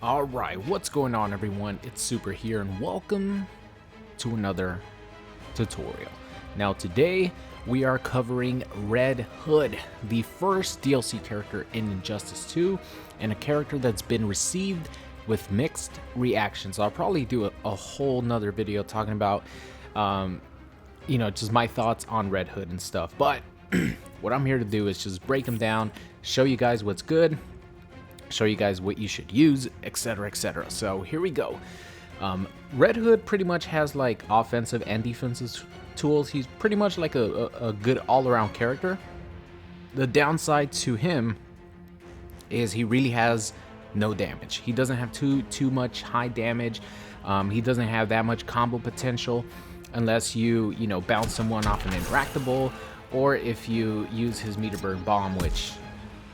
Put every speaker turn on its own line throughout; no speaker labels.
Alright, what's going on everyone? It's Super here and welcome to another tutorial. Now today we are covering Red Hood, the first DLC character in Injustice 2 and a character that's been received with mixed reactions. I'll probably do a whole nother video talking about just my thoughts on Red Hood and stuff, but what I'm here to do is just break them down, show you guys what's good, show you guys what you should use, etc, etc. So here we go. Red Hood pretty much has like offensive and defensive tools. He's pretty much like a good all-around character. The downside to him is he really has no damage. He doesn't have too much high damage. He doesn't have that much combo potential unless you bounce someone off an interactable, or if you use his meter burn bomb, which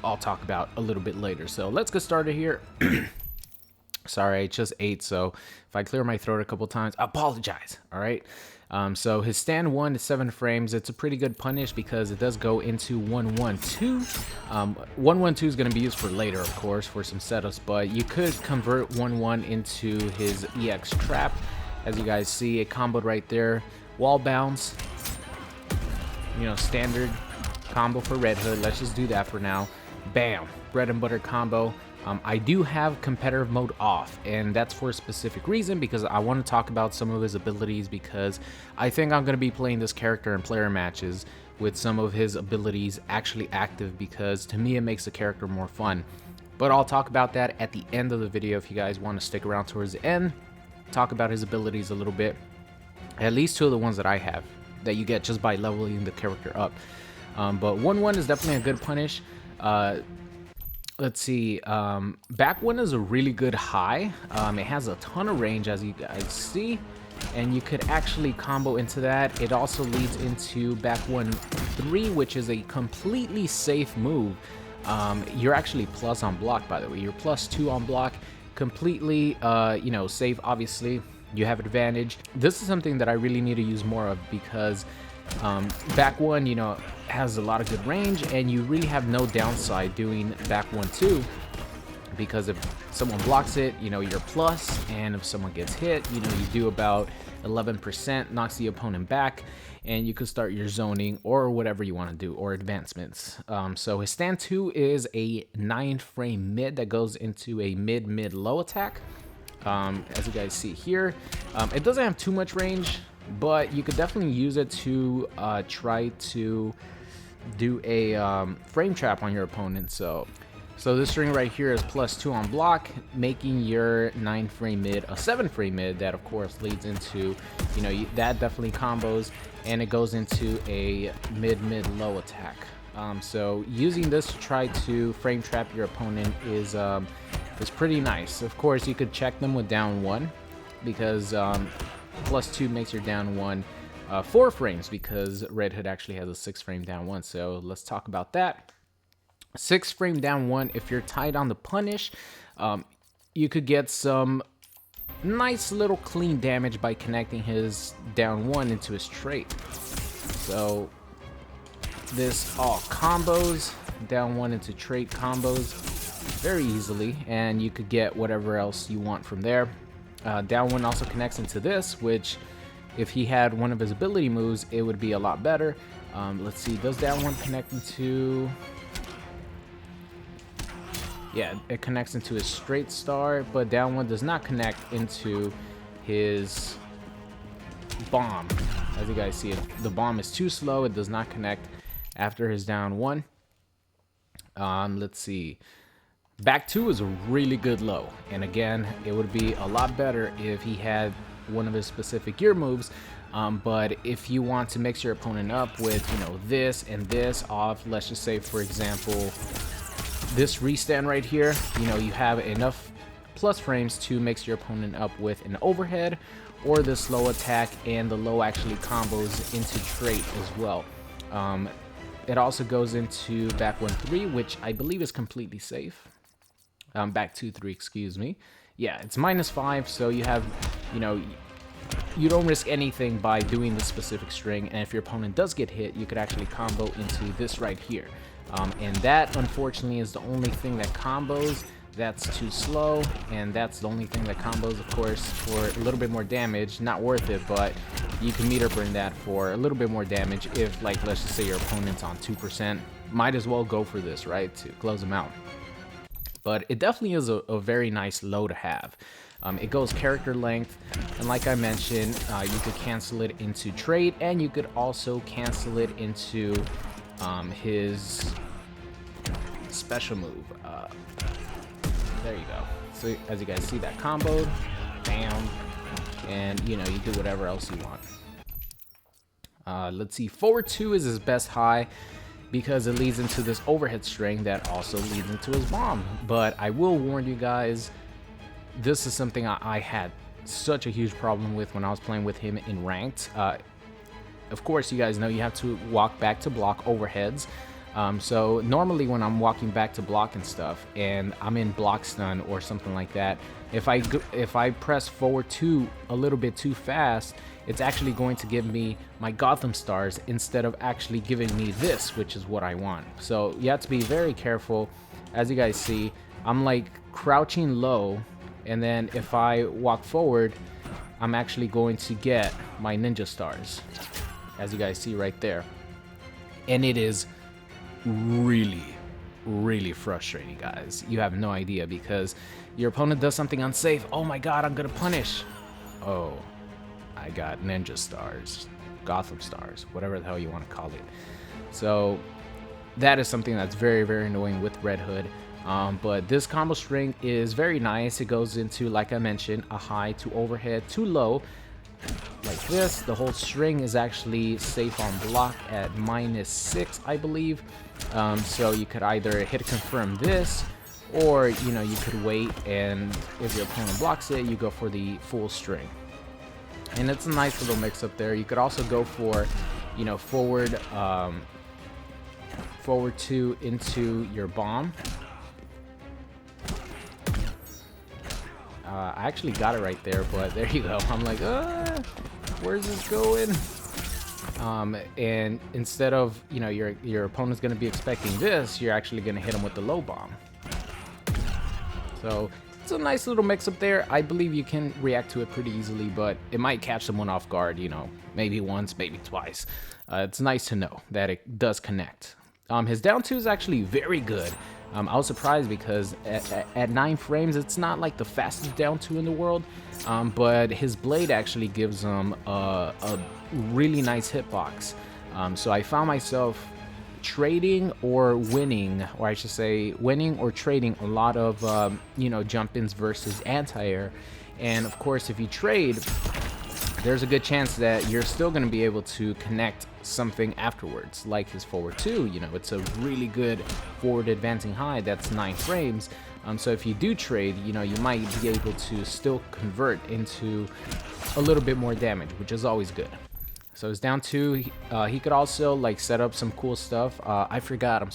I'll talk about a little bit later. So let's get started here. Sorry, I just ate, so if I clear my throat a couple times, I apologize. All right. So his stand 1 is 7 frames. It's a pretty good punish because it does go into 112. 112 is going to be used for later, of course, for some setups, but you could convert 1-1 into his EX trap. As you guys see, it comboed right there. Wall bounce, standard combo for Red Hood. Let's just do that for now. Bam, bread and butter combo. I do have competitive mode off, and that's for a specific reason, because I want to talk about some of his abilities, because I think I'm going to be playing this character in player matches with some of his abilities actually active, because to me it makes the character more fun. But I'll talk about that at the end of the video if you guys want to stick around towards the end. Talk about his abilities a little bit, at least 2 of the ones that I have that you get just by leveling the character up. But 1-1 is definitely a good punish. Let's see, back 1 is a really good high. It has a ton of range, as you guys see, and you could actually combo into that. It also leads into back 1-3, which is a completely safe move. You're actually plus on block, by the way. You're +2 on block, completely safe. Obviously you have advantage. This is something that I really need to use more of, because back 1 has a lot of good range, and you really have no downside doing back 1-2, because if someone blocks it, you're plus, and if someone gets hit, you do about 11%, knocks the opponent back, and you could start your zoning or whatever you want to do, or advancements. So his stand 2 is a 9-frame mid that goes into a mid-low attack. As you guys see here, it doesn't have too much range, but you could definitely use it to try to do a frame trap on your opponent. So this string right here is +2 on block, making your 9-frame mid a 7-frame mid. That of course leads into that definitely combos, and it goes into a mid-low attack. So using this to try to frame trap your opponent is pretty nice. Of course, you could check them with down 1, because +2 makes your down 1 4 frames, because Red Hood actually has a 6-frame down 1. So let's talk about that. 6-frame down 1, if you're tight on the punish, you could get some nice little clean damage by connecting his down 1 into his trait. So this all combos, down 1 into trait combos very easily, and you could get whatever else you want from there. Down 1 also connects into this, which if he had one of his ability moves, it would be a lot better. Let's see, does down 1 connect into... Yeah, it connects into his straight star, but down 1 does not connect into his bomb. As you guys see, the bomb is too slow. It does not connect after his down 1. Let's see. Back 2 is a really good low, and again, it would be a lot better if he had one of his specific gear moves, but if you want to mix your opponent up with this and this off, let's just say for example this restand right here, you have enough plus frames to mix your opponent up with an overhead or this low attack, and the low actually combos into trait as well. It also goes into back 1-3, which I believe is completely safe. Back 2-3, excuse me. Yeah, it's -5, so you have, you don't risk anything by doing the specific string, and if your opponent does get hit, you could actually combo into this right here. And that, unfortunately, is the only thing that combos That's too slow, and that's the only thing that combos, of course, for a little bit more damage. Not worth it, but you can meter burn that for a little bit more damage if, like, let's just say your opponent's on 2%. Might as well go for this, right, to close them out. But it definitely is a very nice low to have. It goes character length, and like I mentioned, you could cancel it into trade, and you could also cancel it into his special move. There you go. So as you guys see, that combo, bam, and you know, you do whatever else you want. Let's see, forward 2 is his best high because it leads into this overhead string that also leads into his bomb. But I will warn you guys, this is something I had such a huge problem with when I was playing with him in ranked. Of course, you guys know you have to walk back to block overheads. So normally when I'm walking back to block and stuff, and I'm in block stun or something like that, if I press forward 2 a little bit too fast, it's actually going to give me my Gotham stars instead of actually giving me this, which is what I want. So you have to be very careful. As you guys see, I'm like crouching low, and then if I walk forward, I'm actually going to get my ninja stars, as you guys see right there. And it is really frustrating, guys. You have no idea, because your opponent does something unsafe. Oh my god, I'm gonna punish. Oh, I got ninja stars, Gotham stars, whatever the hell you want to call it. So that is something that's very annoying with Red Hood. But this combo string is very nice. It goes into, like I mentioned, a high to overhead to low, like this. The whole string is actually safe on block at -6, I believe. So you could either hit confirm this, or you know, you could wait, and if your opponent blocks it, you go for the full string. And it's a nice little mix up there. You could also go for, you know, forward 2 into your bomb. I actually got it right there, but there you go. I'm like, where's this going? And instead of, you know, your opponent's going to be expecting this, you're actually going to hit him with the low bomb. So it's a nice little mix up there. I believe you can react to it pretty easily, but it might catch someone off guard, you know, maybe once, maybe twice. It's nice to know that it does connect. His down 2 is actually very good. I was surprised because at 9 frames, it's not like the fastest down 2 in the world, but his blade actually gives him a really nice hitbox. So I found myself trading or winning, or I should say winning or trading a lot of, you know, jump-ins versus anti-air. And of course, if you trade, there's a good chance that you're still going to be able to connect something afterwards, like his forward 2. You know, it's a really good forward advancing high that's 9 frames. So if you do trade, you know, you might be able to still convert into a little bit more damage, which is always good. So it's down 2. He could also like set up some cool stuff. I forgot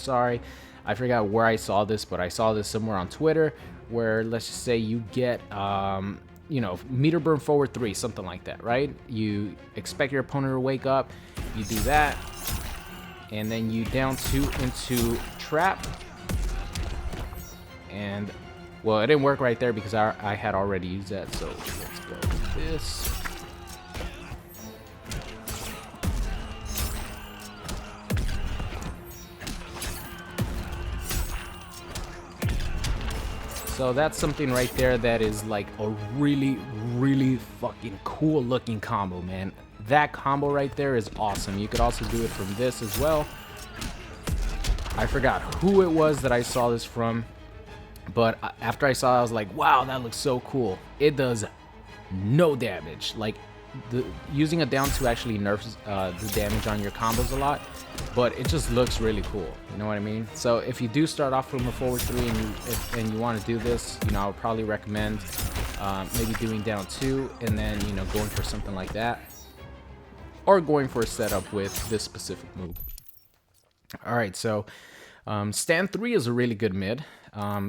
where I saw this, but I saw this somewhere on Twitter, where let's just say you get you know, meter burn forward 3, something like that, right? You expect your opponent to wake up, you do that, and then you down 2 into trap. And well, it didn't work right there because I had already used that. So let's go with this. So that's something right there that is like a really fucking cool looking combo, man. That combo right there is awesome. You could also do it from this as well. I forgot who it was that I saw this from, but after I saw it, I was like, wow, that looks so cool. It does no damage. Like, using a down 2 actually nerfs the damage on your combos a lot, but it just looks really cool. You know what I mean? So if you do start off from a forward 3 and you want to do this, you know, I would probably recommend maybe doing down 2 and then, you know, going for something like that, or going for a setup with this specific move. All right, so stand 3 is a really good mid.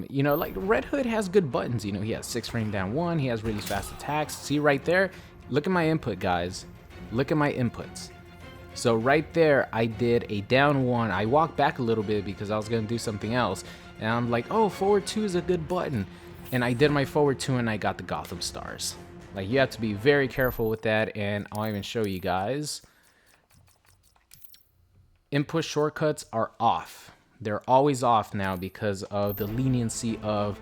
You know, like Red Hood has good buttons. You know, he has 6 frame down 1. He has really fast attacks. See right there? Look at my input, guys. Look at my inputs. So right there, I did a down 1. I walked back a little bit because I was going to do something else. And I'm like, oh, forward 2 is a good button. And I did my forward 2 and I got the Gotham stars. Like, you have to be very careful with that, and I'll even show you guys. Input shortcuts are off. They're always off now because of the leniency of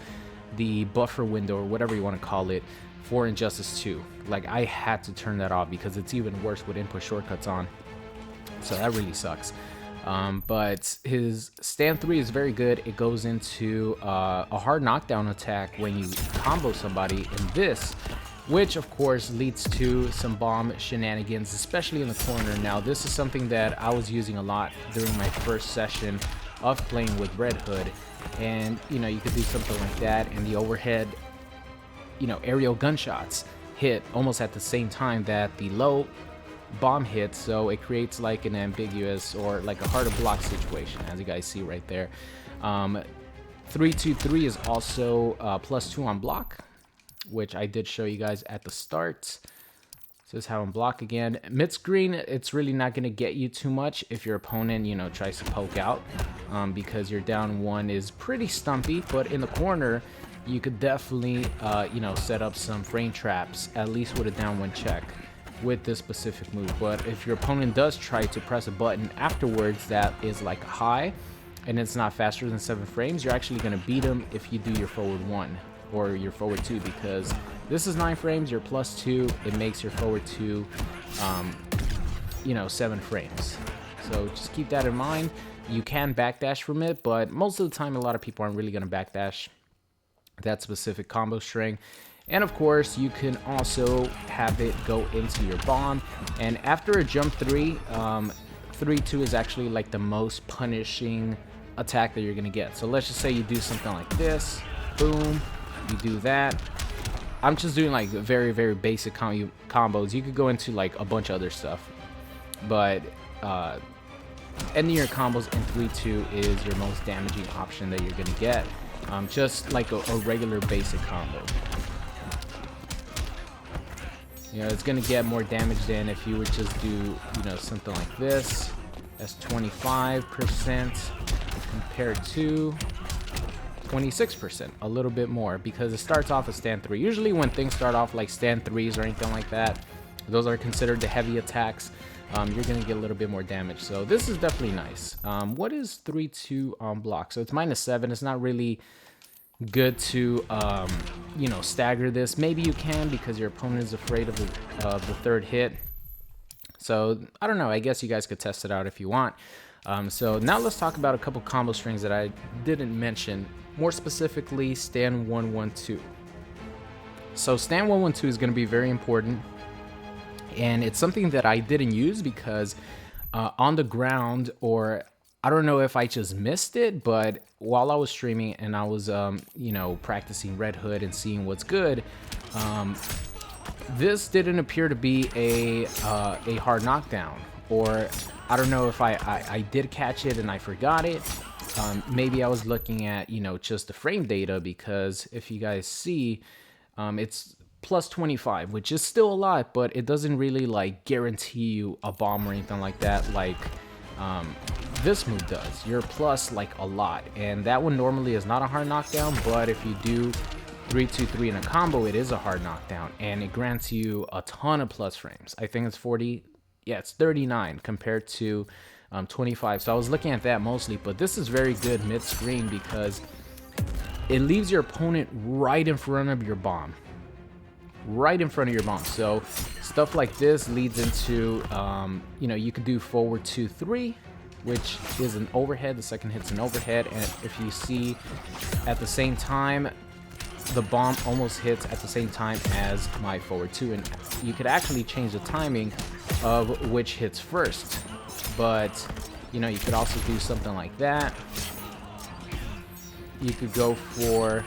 the buffer window, or whatever you want to call it, for Injustice 2. Like, I had to turn that off because it's even worse with input shortcuts on. So that really sucks. But his stand 3 is very good. It goes into a hard knockdown attack when you combo somebody in this, which of course leads to some bomb shenanigans, especially in the corner. Now, this is something that I was using a lot during my first session of playing with Red Hood. And, you know, you could do something like that, and the overhead, you know, aerial gunshots hit almost at the same time that the low bomb hits, so it creates like an ambiguous or like a hard to block situation, as you guys see right there. 3-2-3 is also +2 on block, which I did show you guys at the start. So this is how on block again. Mid screen, it's really not going to get you too much if your opponent, you know, tries to poke out, because your down 1 is pretty stumpy. But in the corner, you could definitely, you know, set up some frame traps, at least with a down 1 check with this specific move. But if your opponent does try to press a button afterwards that is like a high, and it's not faster than 7 frames, you're actually going to beat them if you do your forward 1 or your forward 2, because this is 9 frames, your +2, it makes your forward 2, you know, 7 frames. So just keep that in mind. You can backdash from it, but most of the time, a lot of people aren't really going to backdash that specific combo string. And of course, you can also have it go into your bomb. And after a jump 3, 3-2 is actually like the most punishing attack that you're going to get. So let's just say you do something like this, boom, you do that. I'm just doing like very, very basic combos. You could go into like a bunch of other stuff, but ending your combos in 3-2 is your most damaging option that you're going to get, just like a regular basic combo. You know, it's going to get more damage than if you would just do, you know, something like this. That's 25% compared to 26%, a little bit more, because it starts off as stand 3. Usually when things start off like stand 3s or anything like that, those are considered the heavy attacks. You're going to get a little bit more damage. So this is definitely nice. What is 3-2 on block? So it's -7. It's not really good to you know, stagger this. Maybe you can, because your opponent is afraid of the third hit. So I don't know, I guess you guys could test it out if you want. So now let's talk about a couple combo strings that I didn't mention, more specifically stand 1-1-2. So stand 1-1-2 is going to be very important, and it's something that I didn't use because on the ground, or I don't know if I just missed it, but while I was streaming and I was, you know, practicing Red Hood and seeing what's good, this didn't appear to be a hard knockdown, or I don't know if I did catch it and I forgot it. Maybe I was looking at, you know, just the frame data, because if you guys see, it's +25, which is still a lot, but it doesn't really like guarantee you a bomb or anything like that, like this move does. You're plus like a lot, and that one normally is not a hard knockdown, but if you do 3-2-3 in a combo, it is a hard knockdown, and it grants you a ton of plus frames. I think it's 40, yeah, it's 39 compared to 25. So I was looking at that mostly, but this is very good mid-screen because it leaves your opponent right in front of your bomb. Right in front of your bomb. So stuff like this leads into, you know, you could do forward 2-3, which is an overhead. The second hit's an overhead, and if you see at the same time, the bomb almost hits at the same time as my forward 2, and you could actually change the timing of which hits first. But you know, you could also do something like that. You could go for,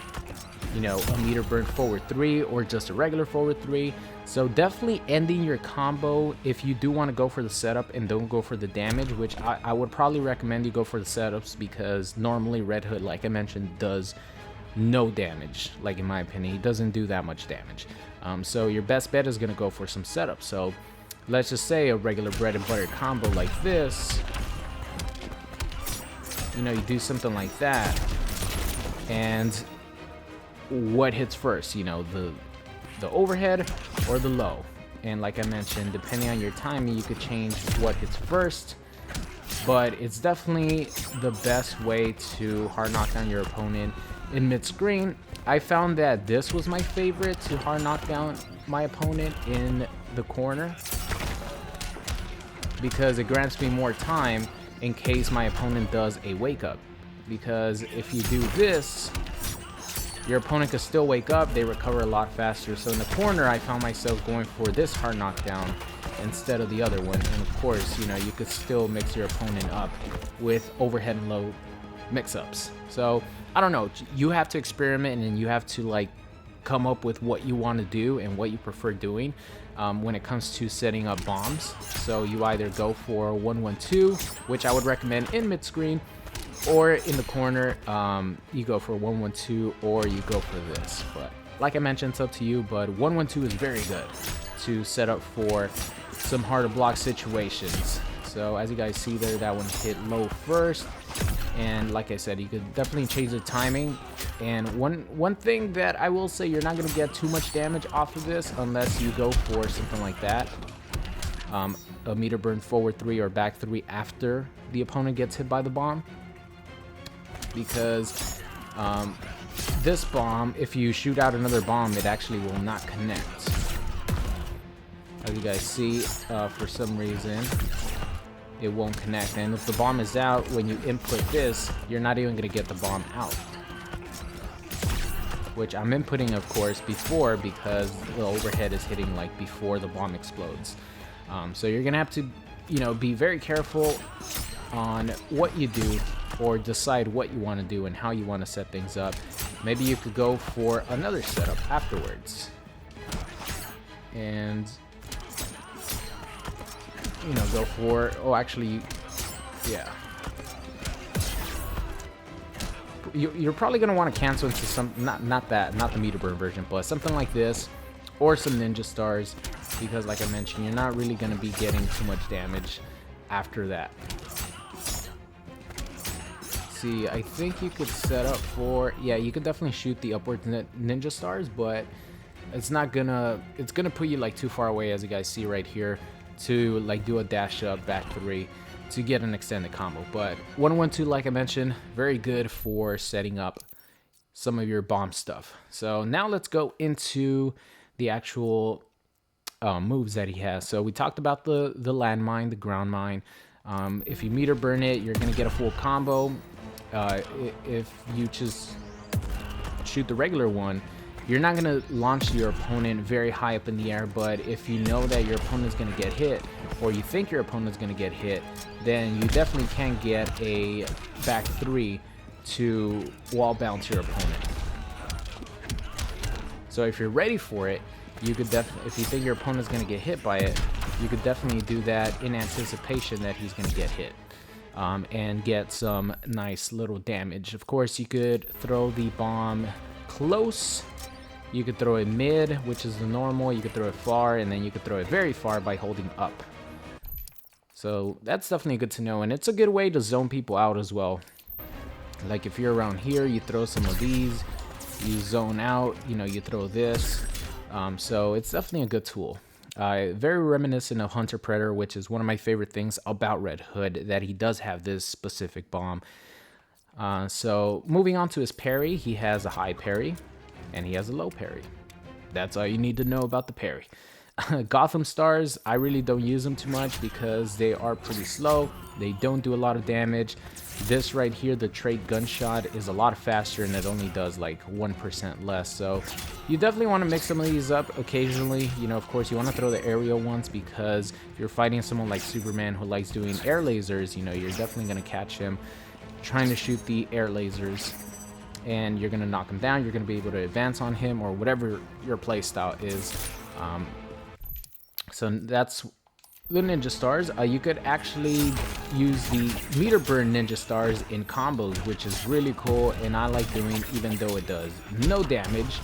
you know, a meter burn forward 3 or just a regular forward 3. So definitely ending your combo, if you do want to go for the setup and don't go for the damage, which I would probably recommend you go for the setups, because normally Red Hood, like I mentioned, does no damage. Like in my opinion, he doesn't do that much damage. So your best bet is going to go for some setup. So let's just say a regular bread and butter combo like this. You know, you do something like that. and what hits first, you know, the overhead or the low. And like I mentioned, depending on your timing, you could change what hits first, but it's definitely the best way to hard knock down your opponent in mid-screen. I found that this was my favorite to hard knock down my opponent in the corner, because it grants me more time in case my opponent does a wake up. Because if you do this, your opponent could still wake up, they recover a lot faster. So in the corner, I found myself going for this hard knockdown instead of the other one. And of course, you know, you could still mix your opponent up with overhead and low mix-ups. So I don't know, you have to experiment and you have to like come up with what you want to do and what you prefer doing when it comes to setting up bombs. So you either go for 1-1-2, which I would recommend in mid-screen, or in the corner, you go for 1-1-2, or you go for this. But like I mentioned, it's up to you, but 1-1-2 is very good to set up for some harder block situations. So as you guys see there, that one hit low first, and like I said, you could definitely change the timing. And one thing that I will say, you're not going to get too much damage off of this unless you go for something like that, a meter burn forward 3 or back 3 after the opponent gets hit by the bomb. Because this bomb, if you shoot out another bomb, it actually will not connect. As you guys see, for some reason, it won't connect. And if the bomb is out, when you input this, you're not even going to get the bomb out. Which I'm inputting, of course, before, because the overhead is hitting like before the bomb explodes. So you're going to have to, you know, be very careful on what you do, or decide what you want to do and how you want to set things up. Maybe you could go for another setup afterwards. And, you know, go for, oh, actually, yeah. You're probably going to want to cancel into some, not the meter burn version, but something like this, or some ninja stars, because like I mentioned, you're not really going to be getting too much damage after that. See, I think you could set up for, yeah, you could definitely shoot the upward ninja stars, but it's not gonna, it's gonna put you like too far away, as you guys see right here, to like do a dash up back 3 to get an extended combo. But 1-1-2, like I mentioned, very good for setting up some of your bomb stuff. So now let's go into the actual moves that he has. So we talked about the landmine, the ground mine. If you meter burn it, you're gonna get a full combo. If you just shoot the regular one, you're not going to launch your opponent very high up in the air, but if you know that your opponent is going to get hit, or you think your opponent is going to get hit, then you definitely can get a back 3 to wall bounce your opponent. So if you're ready for it, you could definitely, if you think your opponent is going to get hit by it, you could definitely do that in anticipation that he's going to get hit. And get some nice little damage. Of course, you could throw the bomb close, you could throw it mid, which is the normal, you could throw it far, and then you could throw it very far by holding up. So that's definitely good to know, and it's a good way to zone people out as well. Like if you're around here, you throw some of these, you zone out, you know, you throw this. So it's definitely a good tool. Very reminiscent of Hunter Predator, which is one of my favorite things about Red Hood, that he does have this specific bomb. So moving on to his parry, he has a high parry and he has a low parry. That's all you need to know about the parry. Gotham Stars, I really don't use them too much because they are pretty slow. They don't do a lot of damage. This right here, the trade gunshot, is a lot faster and it only does like 1% less. So you definitely want to mix some of these up occasionally. You know, of course, you want to throw the aerial ones because if you're fighting someone like Superman who likes doing air lasers, you know, you're definitely going to catch him trying to shoot the air lasers. And you're going to knock him down. You're going to be able to advance on him or whatever your play style is. So that's the ninja stars. You could actually use the meter burn ninja stars in combos, which is really cool, and I like doing, even though it does no damage.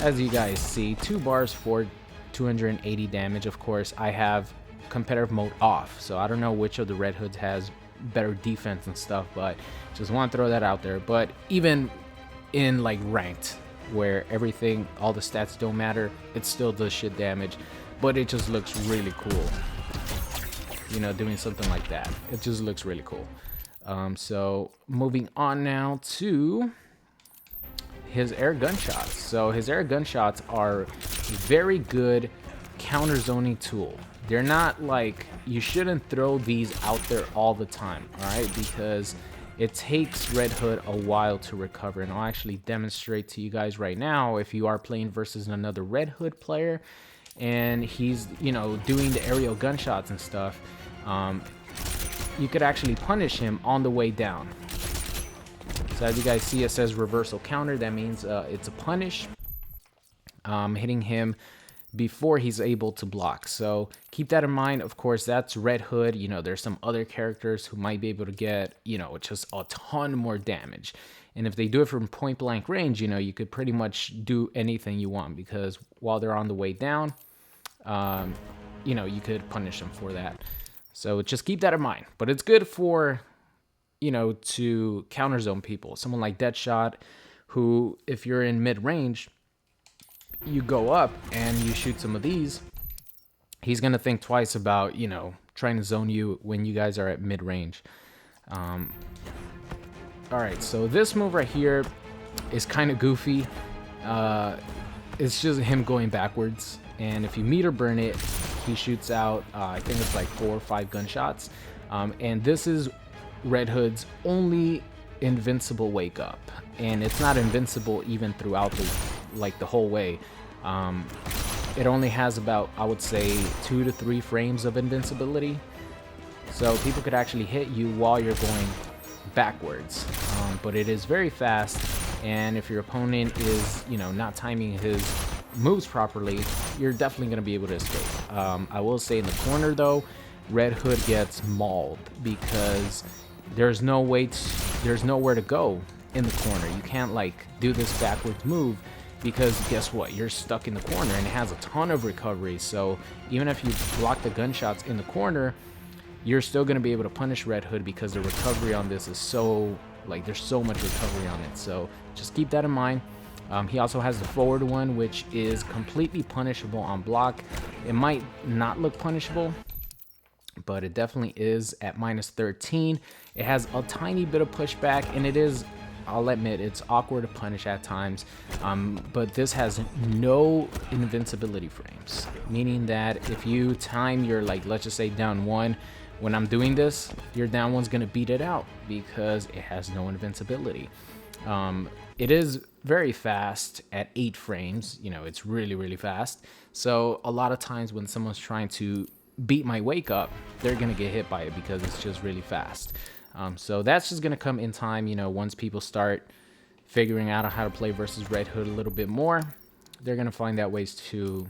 As you guys see, 2 bars for 280 damage. Of course, I have competitive mode off, so I don't know which of the Red Hoods has better defense and stuff, but just want to throw that out there. But even in like ranked, where everything, all the stats don't matter. It still does shit damage, but it just looks really cool. You know, doing something like that. It just looks really cool. So moving on now to his air gunshots. So his air gunshots are very good counter zoning tool. They're not like, you shouldn't throw these out there all the time, all right? Because it takes Red Hood a while to recover. And I'll actually demonstrate to you guys right now, if you are playing versus another Red Hood player and he's, you know, doing the aerial gunshots and stuff, you could actually punish him on the way down. So as you guys see, it says reversal counter. That means it's a punish, hitting him before he's able to block. So keep that in mind. Of course, that's Red Hood. You know, there's some other characters who might be able to get, you know, just a ton more damage. And if they do it from point blank range, you know, you could pretty much do anything you want, because while they're on the way down, you know, you could punish them for that. So just keep that in mind. But it's good for, you know, to counter zone people. Someone like Deadshot, who, if you're in mid range, you go up and you shoot some of these, he's gonna think twice about, you know, trying to zone you when you guys are at mid range. All right, so this move right here is kind of goofy. It's just him going backwards, and if you meter burn it, he shoots out I think it's like 4 or 5 gunshots, and this is Red Hood's only invincible wake up, and it's not invincible even throughout the whole way. It only has about, I would say, 2 to 3 frames of invincibility, so people could actually hit you while you're going backwards. But it is very fast, and if your opponent is, you know, not timing his moves properly, you're definitely going to be able to escape. I will say in the corner though, Red Hood gets mauled because there's nowhere to go in the corner. You can't like do this backwards move, because guess what, you're stuck in the corner, and it has a ton of recovery. So even if you block the gunshots in the corner, you're still going to be able to punish Red Hood, because the recovery on this is so, like, there's so much recovery on it. So just keep that in mind. He also has the forward one, which is completely punishable on block. It might not look punishable, but it definitely is at -13. It has a tiny bit of pushback, and it is, I'll admit, it's awkward to punish at times, but this has no invincibility frames, meaning that if you time your, like, let's just say down 1, when I'm doing this, your down 1's gonna beat it out because it has no invincibility. It is very fast at 8 frames, you know, it's really, really fast. So a lot of times when someone's trying to beat my wake up, they're gonna get hit by it because it's just really fast. So that's just gonna come in time, you know, once people start figuring out how to play versus Red Hood a little bit more, they're gonna find out ways to,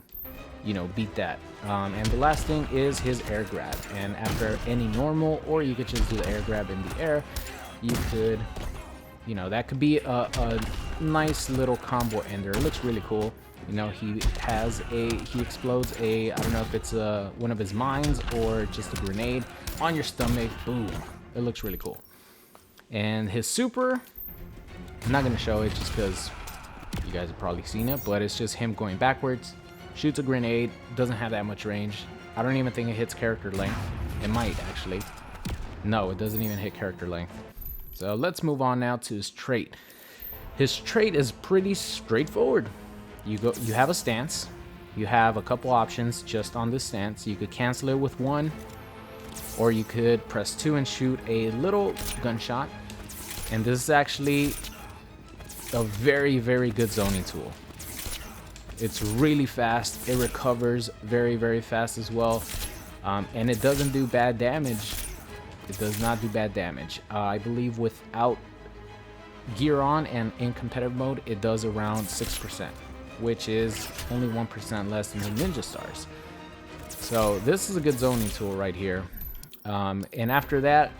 you know, beat that. And the last thing is his air grab. And after any normal, or you could just do the air grab in the air, you could, you know, that could be a nice little combo ender. It looks really cool. You know, he explodes I don't know if it's one of his mines or just a grenade on your stomach. Boom. It looks really cool. And his super, I'm not going to show it just because you guys have probably seen it, but it's just him going backwards, shoots a grenade, doesn't have that much range. I don't even think it hits character length. It might, actually. No, it doesn't even hit character length. So let's move on now to his trait. His trait is pretty straightforward. You have a stance. You have a couple options just on this stance. You could cancel it with 1, or you could press 2 and shoot a little gunshot. And this is actually a very, very good zoning tool. It's really fast. It recovers very, very fast as well. And it doesn't do bad damage. It does not do bad damage. I believe without gear on and in competitive mode, it does around 6%, which is only 1% less than the Ninja Stars. So this is a good zoning tool right here. And after that,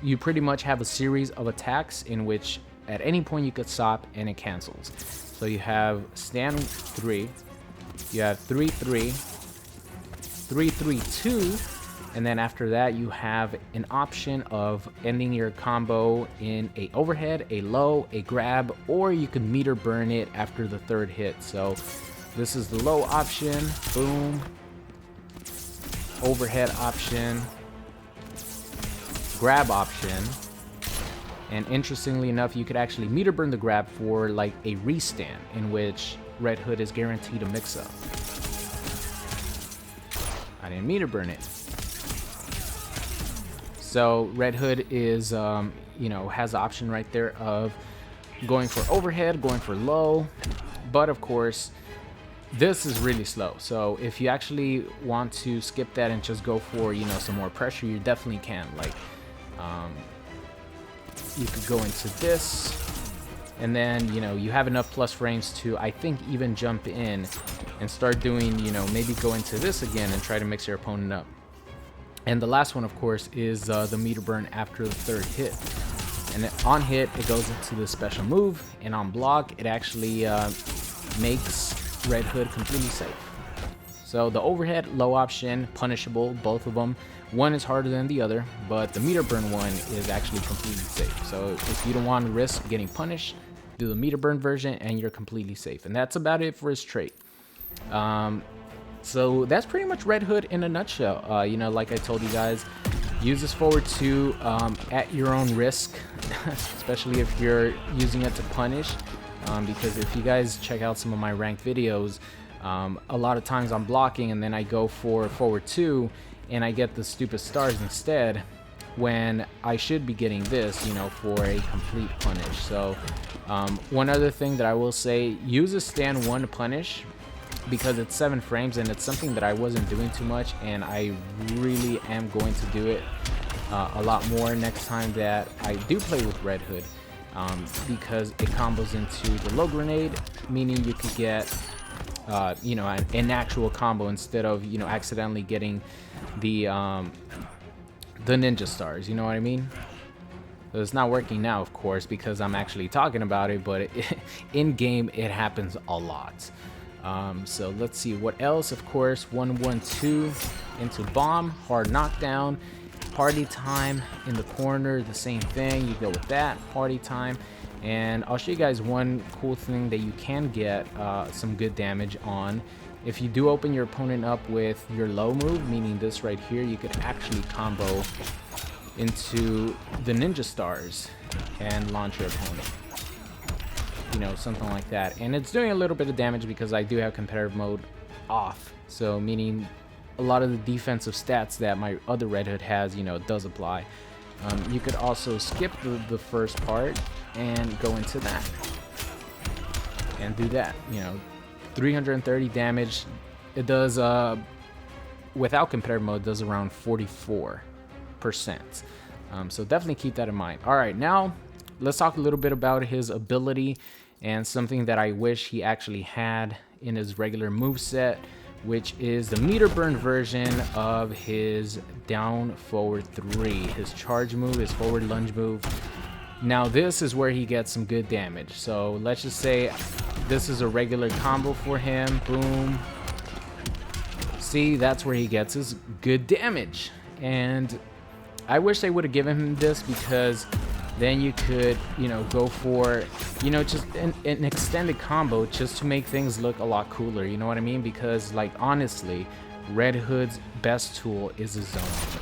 you pretty much have a series of attacks in which at any point you could stop and it cancels. So you have stand 3, you have 3-3, 3-3-2, And then after that, you have an option of ending your combo in a overhead, a low, a grab, or you can meter burn it after the third hit. So this is the low option, boom, overhead option, grab option. And interestingly enough, you could actually meter burn the grab for like a restand, in which Red Hood is guaranteed to mix up. I didn't meter burn it. So Red Hood is, you know, has the option right there of going for overhead, going for low. But of course, this is really slow. So if you actually want to skip that and just go for, you know, some more pressure, you definitely can. Like, you could go into this, and then, you know, you have enough plus frames to, I think, even jump in and start doing, you know, maybe go into this again and try to mix your opponent up. And the last one, of course, is the meter burn after the third hit. And then on hit, it goes into the special move, and on block, it actually makes Red Hood completely safe. So the overhead, low option, punishable, both of them. One is harder than the other, but the meter burn one is actually completely safe. So if you don't want to risk getting punished, do the meter burn version and you're completely safe. And that's about it for his trait. So that's pretty much Red Hood in a nutshell. You know, like I told you guys, use this forward 2 at your own risk, especially if you're using it to punish. Because if you guys check out some of my ranked videos, a lot of times I'm blocking and then I go for forward 2 and I get the stupid stars instead, when I should be getting this, you know, for a complete punish. So one other thing that I will say, use a stand 1 to punish, because it's 7 frames and it's something that I wasn't doing too much, and I really am going to do it a lot more next time that I do play with Red Hood, because it combos into the low grenade, meaning you could get you know, an actual combo instead of, you know, accidentally getting the ninja stars, you know what I mean? So it's not working now, of course, because I'm actually talking about it, but in game it happens a lot. So let's see what else. Of course, 1-1-2 into bomb, hard knockdown, party time in the corner, the same thing. You go with that, party time. And I'll show you guys one cool thing that you can get some good damage on. If you do open your opponent up with your low move, meaning this right here, you could actually combo into the ninja stars and launch your opponent. You know, something like that. And it's doing a little bit of damage because I do have competitive mode off. So meaning a lot of the defensive stats that my other Red Hood has, you know, does apply. You could also skip the first part and go into that and do that. You know, 330 damage. It does without competitive mode, does around 44%. So definitely keep that in mind. All right, now let's talk a little bit about his ability and something that I wish he actually had in his regular moveset, which is the meter burn version of his down forward 3, his charge move, his forward lunge move. Now this is where he gets some good damage. So let's just say this is a regular combo for him. Boom. See, that's where he gets his good damage. And I wish they would have given him this, because then you could, you know, go for, you know, just an extended combo just to make things look a lot cooler. You know what I mean? Because, like, honestly, Red Hood's best tool is his zoning.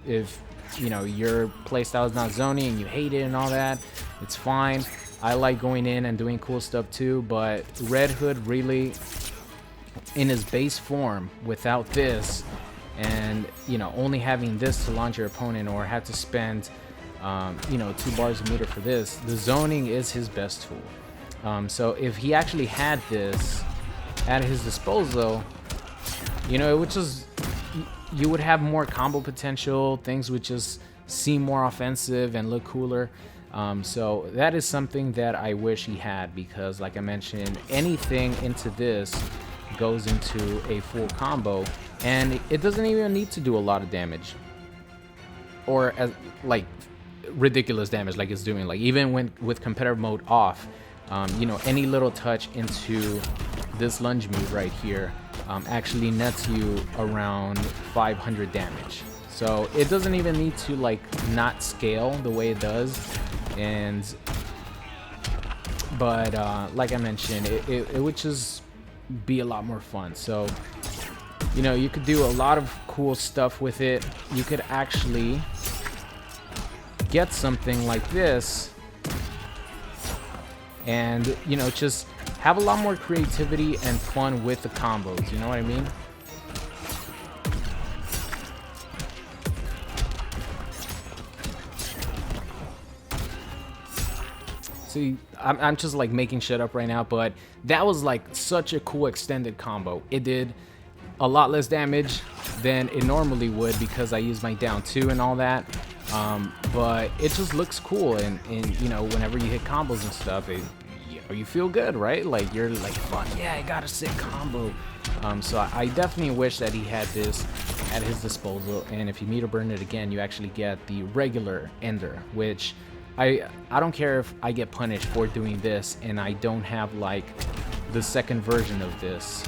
If you know, your playstyle is not zoning and you hate it and all that, it's fine. I like going in and doing cool stuff too, but Red Hood really, in his base form, without this, and, you know, only having this to launch your opponent, or have to spend, you know, 2 bars a meter for this, the zoning is his best tool. So if he actually had this at his disposal, you know, it would just, you would have more combo potential, things would just seem more offensive and look cooler. So that is something that I wish he had, because, like I mentioned, anything into this goes into a full combo, and it doesn't even need to do a lot of damage, or as like ridiculous damage like it's doing. Like, even when with competitive mode off, you know, any little touch into this lunge move right here actually nets you around 500 damage. So it doesn't even need to like not scale the way it does. But like I mentioned, it would just be a lot more fun. So, you know, you could do a lot of cool stuff with it. You could actually get something like this and, you know, just have a lot more creativity and fun with the combos. You know what I mean? See, I'm just like making shit up right now, but that was like such a cool extended combo. It did a lot less damage than it normally would because I used my down 2 and all that. But it just looks cool, and you know, whenever you hit combos and stuff, you feel good, right? Like you're like, fuck yeah, I got a sick combo. So I definitely wish that he had this at his disposal. And if you meter burn it again, you actually get the regular ender, which I don't care if I get punished for doing this and I don't have like the second version of this,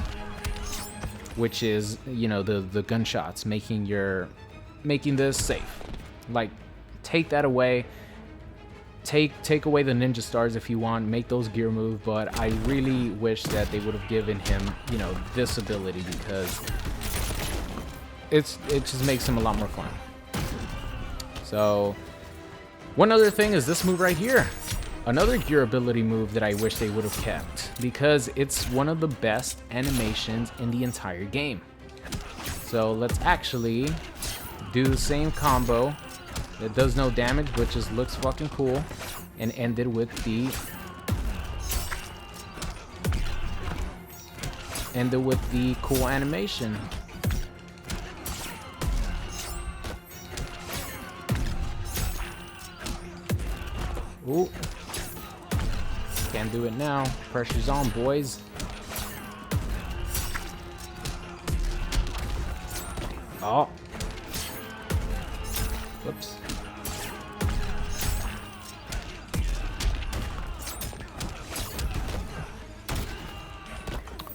which is, you know, the gunshots, making this safe. Like, take that away. Take away the ninja stars if you want, make those gear move, but I really wish that they would have given him, you know, this ability, because it just makes him a lot more fun. So one other thing is this move right here. Another gear ability move that I wish they would have kept, because it's one of the best animations in the entire game. So let's actually do the same combo that does no damage but just looks fucking cool, and end it with the cool animation. Ooh. Can't do it now. Pressure's on, boys. Oh. Whoops.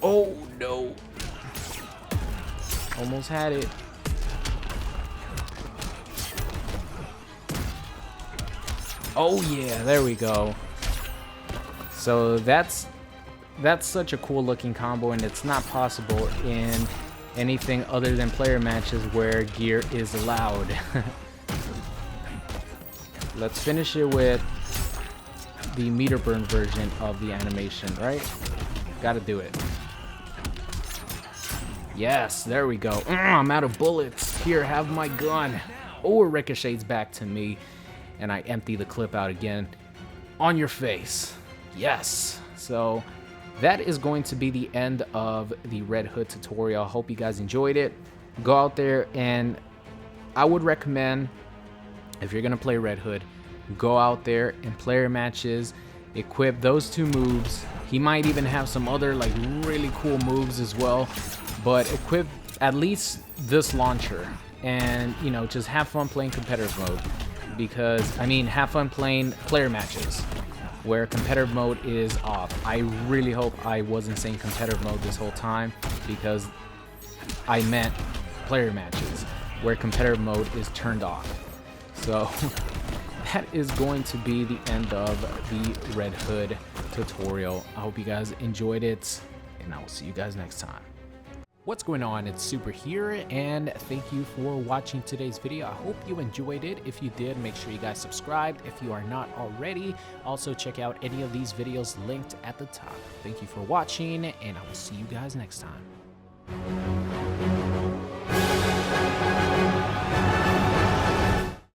Oh, no. Almost had it. Oh, yeah. There we go. So that's such a cool looking combo, and it's not possible in anything other than player matches where gear is allowed. Let's finish it with the meter burn version of the animation, right? Gotta do it. Yes, there we go. I'm out of bullets. Here, have my gun. Oh, it ricochets back to me, and I empty the clip out again. On your face. Yes. So that is going to be the end of the Red Hood tutorial. I hope you guys enjoyed it. Go out there, and I would recommend, if you're gonna play Red Hood, go out there and player matches, equip those 2 moves. He might even have some other like really cool moves as well, but equip at least this launcher, and you know, just have fun playing competitive mode. Because I mean, have fun playing player matches where competitive mode is off. I really hope I wasn't saying competitive mode this whole time, because I meant player matches where competitive mode is turned off. So that is going to be the end of the Red Hood tutorial. I hope you guys enjoyed it, and I will see you guys next time. What's going on? It's Super here, and thank you for watching today's video. I hope you enjoyed it. If you did, make sure you guys subscribed if you are not already. Also, check out any of these videos linked at the top. Thank you for watching, and I will see you guys next time.